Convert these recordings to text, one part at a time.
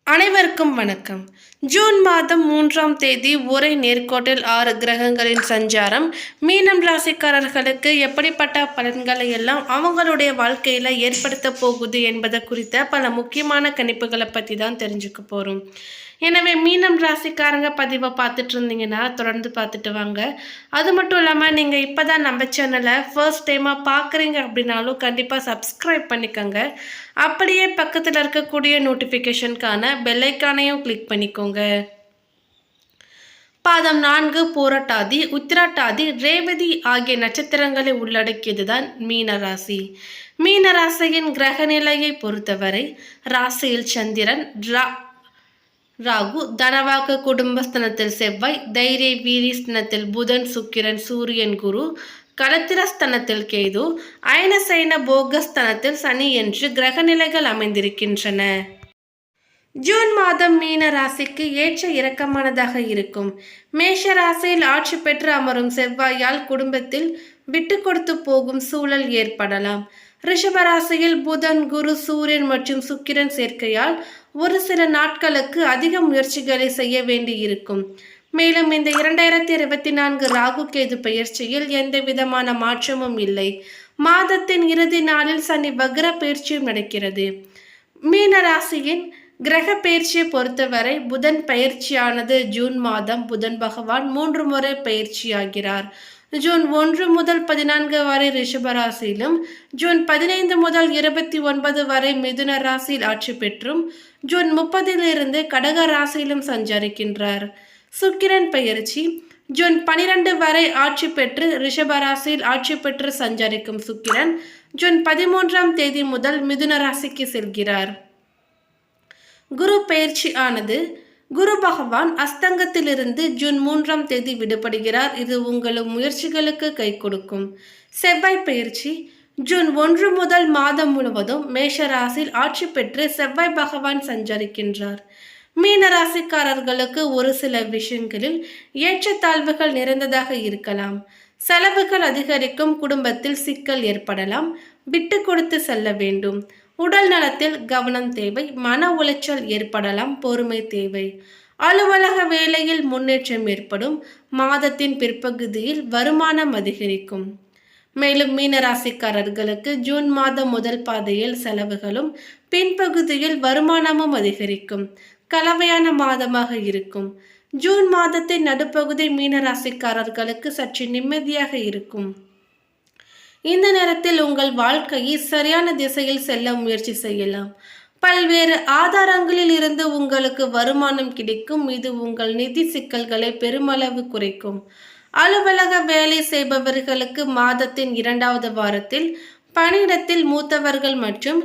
அனைவருக்கும் வணக்கம். ஜூன் மாதம் 3ஆம் தேதி ஒரே நேர்கோட்டில் 6 கிரகங்களின் சஞ்சாரம் மீனம் ராசிக்காரர்களுக்கு எப்படிப்பட்ட பலன்களை எல்லாம் அவங்களுடைய வாழ்க்கையில் ஏற்படுத்த போகுது என்பதை குறித்த பல முக்கியமான கணிப்புகளை பற்றி தான் தெரிஞ்சுக்க போகிறோம். எனவே மீனம் ராசிக்காரங்க பதிவை பார்த்துட்டு இருந்தீங்கன்னா தொடர்ந்து பார்த்துட்டு வாங்க. அது மட்டும் இல்லாமல் நீங்கள் இப்போ தான் நம்ம சேனலை ஃபர்ஸ்ட் டைமாக பார்க்குறீங்க அப்படின்னாலும் கண்டிப்பாக சப்ஸ்கிரைப் பண்ணிக்கோங்க. அப்படியே பக்கத்தில் இருக்கக்கூடிய நோட்டிஃபிகேஷனுக்கான பெல்லைக்கானையும் கிளிக் பண்ணிக்கோங்க. பாதம் 4 பூரட்டாதி, உத்திராட்டாதி, ரேவதி ஆகிய நட்சத்திரங்களை உள்ளடக்கியதுதான் மீனராசி. மீனராசியின் கிரக நிலையை பொறுத்தவரை ராசியில் சந்திரன், ராகு, தனவாக்கு குடும்பஸ்தனத்தில் செவ்வாய், தைரிய வீரியஸ்தனத்தில் புதன், சுக்கிரன், சூரியன், குரு, களத்திரஸ்தனத்தில் கேது, அயனசைன போகஸ்தனத்தில் சனி என்று கிரகநிலைகள் அமைந்திருக்கின்றன. ஜூன் மாதம் மீன ராசிக்கு ஏற்ற இறக்கமானதாக இருக்கும். மேஷ ராசியில் ஆட்சி பெற்று அமரும் செவ்வாயால் குடும்பத்தில் விட்டு கொடுத்து போகும் சூழல் ஏற்படலாம். ரிஷபராசியில் புதன், குரு, சூரியன் மற்றும் சுக்கிரன் சேர்க்கையால் ஒரு சில நாட்களுக்கு அதிக முயற்சிகளை செய்ய வேண்டி இருக்கும். மேலும் இந்த 2024 ராகு கேது பெயர்ச்சியில் எந்த விதமான மாற்றமும் இல்லை. மாதத்தின் இறுதி நாளில் சனி வக்ர பயிற்சியும் நடக்கிறது. மீன ராசியின் கிரக பயிற்சியை பொறுத்தவரை புதன் பயிற்சியானது ஜூன் மாதம் புதன் பகவான் 3 முறை பயிற்சியாகிறார். ஜூன் 1 முதல் 14 வரை ரிஷபராசியிலும், ஜூன் 15 முதல் 29 வரை மிதுன ராசியில் ஆட்சி பெற்றும், ஜூன் 30 கடக ராசியிலும் சஞ்சரிக்கின்றார். சுக்கிரன் பயிற்சி ஜூன் 12 வரை ஆட்சி பெற்று ரிஷபராசியில் ஆட்சி பெற்று சஞ்சரிக்கும் சுக்கிரன் ஜூன் 13ஆம் தேதி முதல் மிதுன ராசிக்கு செல்கிறார். குரு பயிற்சி ஆனது குரு பகவான் அஸ்தங்கத்திலிருந்து ஜூன் 3ஆம் தேதி விடுபடுகிறார். இது உங்கள் முயற்சிகளுக்கு கை கொடுக்கும். செவ்வாய் பயிற்சி ஜூன் 1 முதல் மாதம் முழுவதும் மேஷ ராசியில் ஆட்சி பெற்று செவ்வாய் பகவான் சஞ்சரிக்கின்றார். மீன ராசிக்காரர்களுக்கு ஒரு சில விஷயங்களில் ஏற்றத்தாழ்வுகள் நிறைந்ததாக இருக்கலாம். செலவுகள் அதிகரிக்கும், குடும்பத்தில் சிக்கல் ஏற்படலாம், விட்டு கொடுத்து செல்ல வேண்டும். உடல் நலத்தில் கவனம் தேவை, மன உளைச்சல் ஏற்படலாம், பொறுமை தேவை. அலுவலக வேலையில் முன்னேற்றம் ஏற்படும். மாதத்தின் பிற்பகுதியில் வருமானம் அதிகரிக்கும். மேலும் மீனராசிக்காரர்களுக்கு ஜூன் மாதம் முதல் பாதையில் செலவுகளும் பின்பகுதியில் வருமானமும் அதிகரிக்கும். கலவையான மாதமாக இருக்கும். ஜூன் மாதத்தின் நடுப்பகுதி மீனராசிக்காரர்களுக்கு சற்று நிம்மதியாக இருக்கும். இந்த நேரத்தில் உங்கள் வாழ்க்கையை சரியான திசையில் செல்ல முயற்சி செய்யலாம். பல்வேறு ஆதாரங்களில் இருந்து உங்களுக்கு வருமானம் கிடைக்கும். இது உங்கள் நிதி சிக்கல்களை பெருமளவு குறைக்கும். அலுவலக வேலை செய்பவர்களுக்கு மாதத்தின் 2வது வாரத்தில் பணியிடத்தில் மூத்தவர்கள் மற்றும்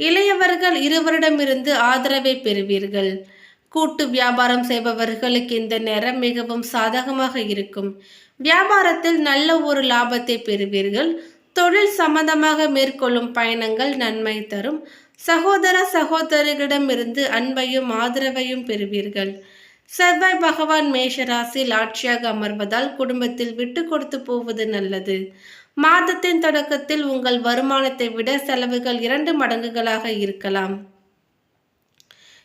இளையவர்கள் இருவரிடமிருந்து ஆதரவை பெறுவீர்கள். கூட்டு வியாபாரம் செய்பவர்களுக்கு இந்த நேரம் மிகவும் சாதகமாக இருக்கும். வியாபாரத்தில் நல்ல ஒரு லாபத்தை பெறுவீர்கள். தொழில் சம்பந்தமாக மேற்கொள்ளும் பயணங்கள் நன்மை தரும். சகோதர சகோதரிகளிடமிருந்து அன்பையும் ஆதரவையும் பெறுவீர்கள். செவ்வாய் பகவான் மேஷ ராசியில் ஆட்சியாக அமர்வதால் குடும்பத்தில் விட்டு கொடுத்து போவது நல்லது. மாதத்தின் தொடக்கத்தில் உங்கள் வருமானத்தை விட செலவுகள் 2 மடங்குகளாக இருக்கலாம்.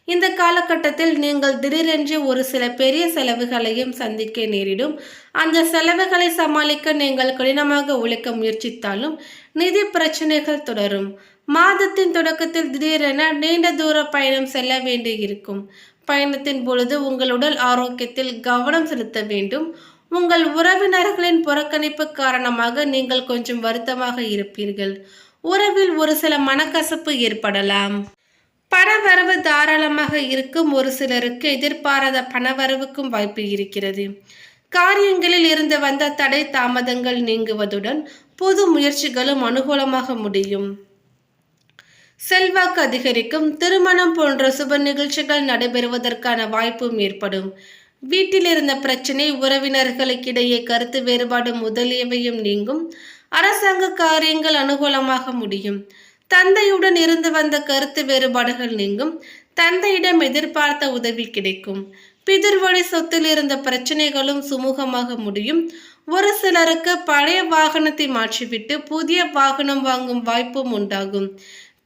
இந்த காலகட்டத்தில் நீங்கள் திடீரென்று ஒரு சில பெரிய செலவுகளையும் சந்திக்க நேரிடும். அந்த செலவுகளை சமாளிக்க நீங்கள் கடினமாக உழைக்க முயற்சித்தாலும் நிதி பிரச்சனைகள் தொடரும். மாதத்தின் தொடக்கத்தில் திடீரென நீண்ட தூர பயணம் செல்ல வேண்டி இருக்கும். பயணத்தின் பொழுது உங்கள் உடல் ஆரோக்கியத்தில் கவனம் செலுத்த வேண்டும். உங்கள் உறவினர்களின் புறக்கணிப்பு காரணமாக நீங்கள் கொஞ்சம் வருத்தமாக இருப்பீர்கள். உறவில் ஒரு சில மனக்கசப்பு ஏற்படலாம். பணவரவு தாராளமாக இருக்கும். ஒரு சிலருக்கு எதிர்பாராத பணவரவுக்கும் வாய்ப்பு இருக்கிறது. காரியங்களில் இருந்து வந்த தடை தாமதங்கள் நீங்குவதுடன் புது முயற்சிகளும் அனுகூலமாக முடியும். செல்வாக்கு அதிகரிக்கும். திருமணம் போன்ற சுப நிகழ்ச்சிகள் நடைபெறுவதற்கான வாய்ப்பும் ஏற்படும். வீட்டில் இருந்த பிரச்சனை, உறவினர்களுக்கிடையே கருத்து வேறுபாடு முதலியவையும் நீங்கும். அரசாங்க காரியங்கள் அனுகூலமாக முடியும். தந்தையுடன் இருந்து வந்த கருத்து வேறுபாடுகள் நீங்கும். தந்தையிடம் எதிர்பார்த்த உதவி கிடைக்கும். பிதிர்வழி சொத்தில் இருந்த பிரச்சனைகளும் சுமூகமாக முடியும். ஒரு சிலருக்கு பழைய வாகனத்தை மாற்றிவிட்டு புதிய வாகனம் வாங்கும் வாய்ப்பும் உண்டாகும்.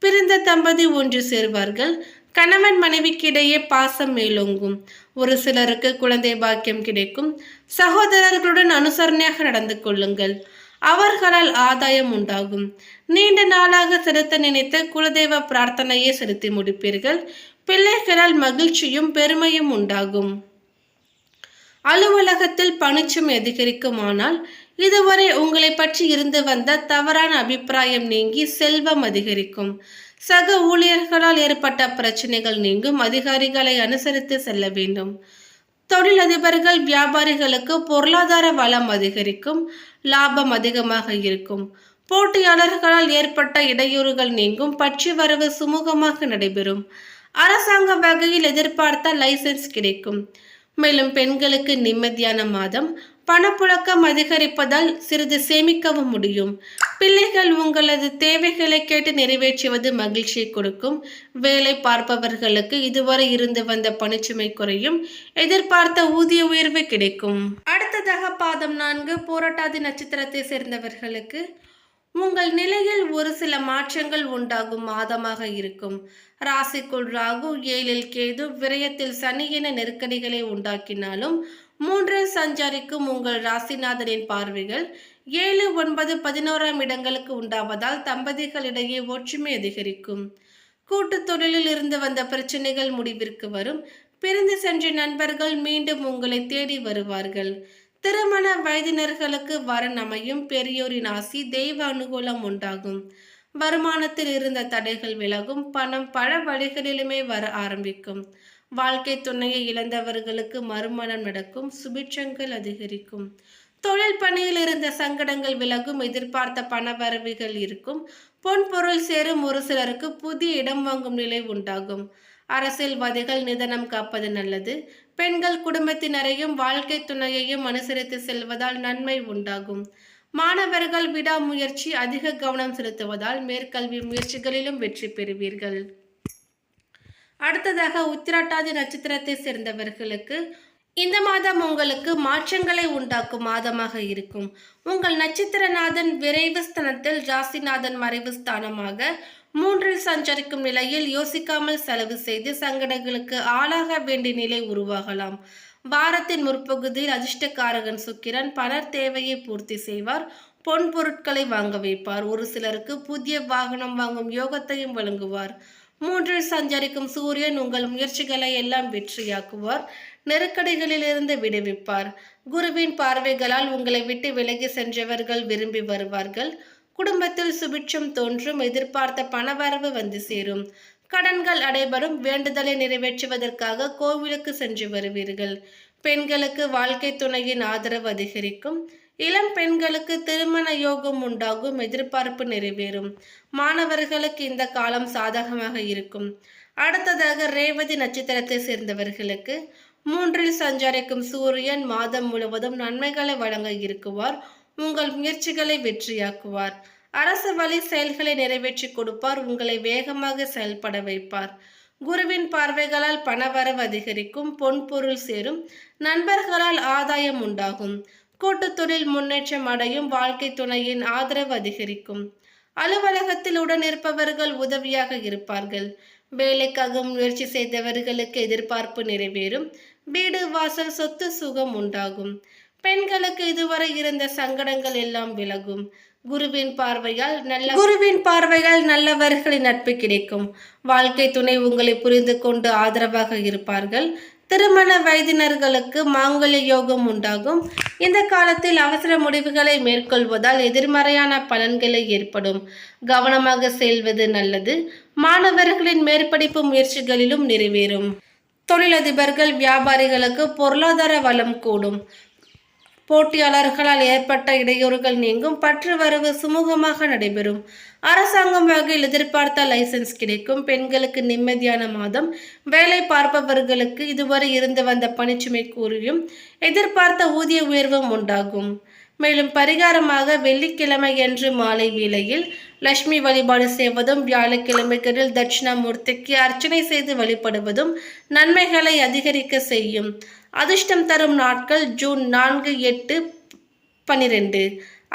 பிரிந்த தம்பதி ஒன்று சேர்வார்கள். கணவன் மனைவிக்கு இடையே பாசம் மேலோங்கும். ஒரு சிலருக்கு குழந்தை பாக்கியம் கிடைக்கும். சகோதரர்களுடன் அனுசரணையாக நடந்து கொள்ளுங்கள். அவர்களால் ஆதாயம் உண்டாகும். நீண்ட நாளாக செலுத்த நினைத்த குலதெய்வ பிரார்த்தனையை செலுத்தி முடிப்பீர்கள். பிள்ளைகளால் மகிழ்ச்சியும் பெருமையும் உண்டாகும். அலுவலகத்தில் பணிச்சுமை அதிகரிக்குமானால் இதுவரை உங்களை பற்றி இருந்து வந்த தவறான அபிப்பிராயம் நீங்கி செல்வம் அதிகரிக்கும். சக ஊழியர்களால் ஏற்பட்ட பிரச்சனைகள் நீங்கும். அதிகாரிகளை அனுசரித்து செல்ல வேண்டும். தொழிலதிபர்கள் வியாபாரிகளுக்கு பொருளாதார வளம் அதிகரிக்கும். லாபம் அதிகமாக இருக்கும். போட்டியாளர்களால் ஏற்பட்ட இடையூறுகள் நீங்கும். பற்றி வரவு சுமூகமாக நடைபெறும். அரசாங்க வகையில் எதிர்பார்த்த லைசன்ஸ் கிடைக்கும். மேலும் பெண்களுக்கு நிம்மதியான மாதம். பணப்புழக்கம் அதிகரிப்பதால் சிறிது சேமிக்கவும் முடியும். பிள்ளைகள் உங்களது தேவைகளை கேட்டு நிறைவேற்றுவது மகிழ்ச்சியை கொடுக்கும். வேலை பார்ப்பவர்களுக்கு இதுவரை இருந்து வந்த பணிச்சுமை குறையும். எதிர்பார்த்த ஊதிய உயர்வு கிடைக்கும். அடுத்ததாக பாதம் 4 போராட்டாதி நட்சத்திரத்தை சேர்ந்தவர்களுக்கு உங்கள் நிலையில் ஒரு சில மாற்றங்கள் உண்டாகும் மாதமாக இருக்கும். ராசிக்குள் ராகு, 7ல் கேது, விரயத்தில் சனி என நெருக்கடிகளை உண்டாக்கினாலும் 3ல் சஞ்சாரிக்கும் உங்கள் ராசிநாதனின் பார்வைகள் 7, 9, 11ஆம் இடங்களுக்கு உண்டாவதால் தம்பதிகளிடையே ஒற்றுமை அதிகரிக்கும். கூட்டு தொழிலில் இருந்து வந்த பிரச்சனைகள் முடிவிற்கு வரும். பிரிந்து சென்ற நண்பர்கள் மீண்டும் உங்களை தேடி வருவார்கள். திருமண வயதினர்களுக்கு வரன் அமையும். பெரியோரின் ஆசி, தெய்வ அனுகூலம் உண்டாகும். வருமானத்தில் இருந்த தடைகள் விலகும். பணம் பல வழிகளிலுமே வர ஆரம்பிக்கும். வாழ்க்கை துணையை இழந்தவர்களுக்கு மறுமணம் நடக்கும். சுபிட்சங்கள் அதிகரிக்கும். தொழில் பணியில் இருந்த சங்கடங்கள் விலகும். எதிர்பார்த்த பணவரவுகள் இருக்கும். பொன் பொருள் சேரும். ஒரு சிலருக்கு புதிய இடம் வாங்கும் நிலை உண்டாகும். அரசியல்வாதிகள் நிதானம் காப்பது நல்லது. பெண்கள் குடும்பத்தினரையும் வாழ்க்கை துணையையும் அனுசரித்து செல்வதால் நன்மை உண்டாகும். மாணவர்கள் விடாமுயற்சி அதிக கவனம் செலுத்துவதால் மேற்கல்வி முயற்சிகளிலும் வெற்றி பெறுவீர்கள். அடுத்ததாக உத்திராட்டாதி நட்சத்திரத்தை சேர்ந்தவர்களுக்கு இந்த மாதம் உங்களுக்கு மாற்றங்களை உண்டாக்கும் மாதமாக இருக்கும். உங்கள் நட்சத்திரநாதன் விரைவு ஸ்தானத்தில், ராசிநாதன் மறைவு ஸ்தானமாக 3ல் சஞ்சரிக்கும் நிலையில் யோசிக்காமல் செலவு செய்து சங்கடங்களுக்கு ஆளாக வேண்டிய நிலை உருவாகலாம். வாரத்தின் முற்பகுதியில் அதிர்ஷ்டக்காரகன் சுக்கிரன் பணர் தேவையை பூர்த்தி செய்வார். பொன் பொருட்களை வாங்க வைப்பார். ஒரு சிலருக்கு புதிய வாகனம் வாங்கும் யோகத்தையும் வழங்குவார். 3ல் சஞ்சரிக்கும் சூரியன் உங்கள் முயற்சிகளை எல்லாம் வெற்றியாக்குவார். நெருக்கடிகளிலிருந்து விடுவிப்பார். குருவின் பார்வைகளால் உங்களை விட்டு விலகி சென்றவர்கள் விரும்பி வருவார்கள். குடும்பத்தில் சுபிட்சம் தோன்றும். எதிர்பார்த்த பணவரவு வந்து சேரும். கடன்கள் அடைபடும். வேண்டுதலை நிறைவேற்றுவதற்காக கோவிலுக்கு சென்று வருவீர்கள். பெண்களுக்கு வாழ்க்கை துணையின் ஆதரவு அதிகரிக்கும். இளம் பெண்களுக்கு திருமண யோகம் உண்டாகும். எதிர்பார்ப்பு நிறைவேறும். மாணவர்களுக்கு இந்த காலம் சாதகமாக இருக்கும். அடுத்ததாக ரேவதி நட்சத்திரத்தை சேர்ந்தவர்களுக்கு 3ல் சஞ்சரிக்கும் சூரியன் மாதம் முழுவதும் நன்மைகளை வழங்க இருக்குவார். உங்கள் முயற்சிகளை வெற்றியாக்குவார். அரசு வழி செயல்களை நிறைவேற்றி கொடுப்பார். உங்களை வேகமாக செயல்பட வைப்பார். குருவின் பார்வைகளால் பணவரவு அதிகரிக்கும். பொன் பொருள் சேரும். நண்பர்களால் ஆதாயம் உண்டாகும். கூட்டு தொழில் முன்னேற்றம் அடையும். வாழ்க்கை துணையின் ஆதரவு அதிகரிக்கும். அலுவலகத்தில் உடனிருப்பவர்கள் உதவியாக இருப்பார்கள். வேலைக்காக முயற்சி செய்தவர்களுக்கு எதிர்பார்ப்பு நிறைவேறும். வீடு வாசல் சொத்து சுகம் உண்டாகும். பெண்களுக்கு இதுவரை இருந்த சங்கடங்கள் எல்லாம் விலகும். குருவின் பார்வையால் நல்லவர்களின் நட்பு கிடைக்கும். வாழ்க்கை துணை உங்களை புரிந்து கொண்டு ஆதரவாக இருப்பார்கள். திருமண வயதினர்களுக்கு மாங்கல்ய யோகம் உண்டாகும். இந்த காலத்தில் அவசர முடிவுகளை மேற்கொள்வதால் எதிர்மறையான பலன்களை ஏற்படும். கவனமாக செல்வது நல்லது. மாணவர்களின் மேற்படிப்பு முயற்சிகளிலும் நிறைவேறும். தொழிலதிபர்கள் வியாபாரிகளுக்கு பொருளாதார வளம் கூடும். போட்டியாளர்களால் ஏற்பட்ட இடையூறுகள் நீங்கும். பற்று வரவு சுமூகமாக நடைபெறும். அரசாங்கம் வகையில் எதிர்பார்த்த லைசன்ஸ் கிடைக்கும். பெண்களுக்கு நிம்மதியான மாதம். வேலை பார்ப்பவர்களுக்கு இதுவரை இருந்து வந்த பணிச்சுமை கூறியும் எதிர்பார்த்த ஊதிய உயர்வும் உண்டாகும். மேலும் பரிகாரமாக வெள்ளிக்கிழமை என்று மாலை வேளையில் லட்சுமி வழிபாடு செய்வதும், வியாழக்கிழமைகளில் தட்சிணாமூர்த்திக்கு அர்ச்சனை செய்து வழிபடுவதும் நன்மைகளை அதிகரிக்க செய்யும். அதிர்ஷ்டம் தரும் நாட்கள் ஜூன் 4, 8, 12.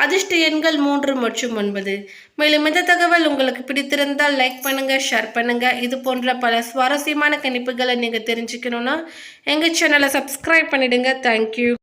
அதிர்ஷ்ட எண்கள் 3 மற்றும் 9. மேலும் இந்த தகவல் உங்களுக்கு பிடித்திருந்தால் லைக் பண்ணுங்க, ஷேர் பண்ணுங்க. இது போன்ற பல சுவாரஸ்யமான கணிப்புகளை நீங்க தெரிஞ்சுக்கணும்னா எங்க சேனலை சப்ஸ்கிரைப் பண்ணிடுங்க. தேங்க்யூ.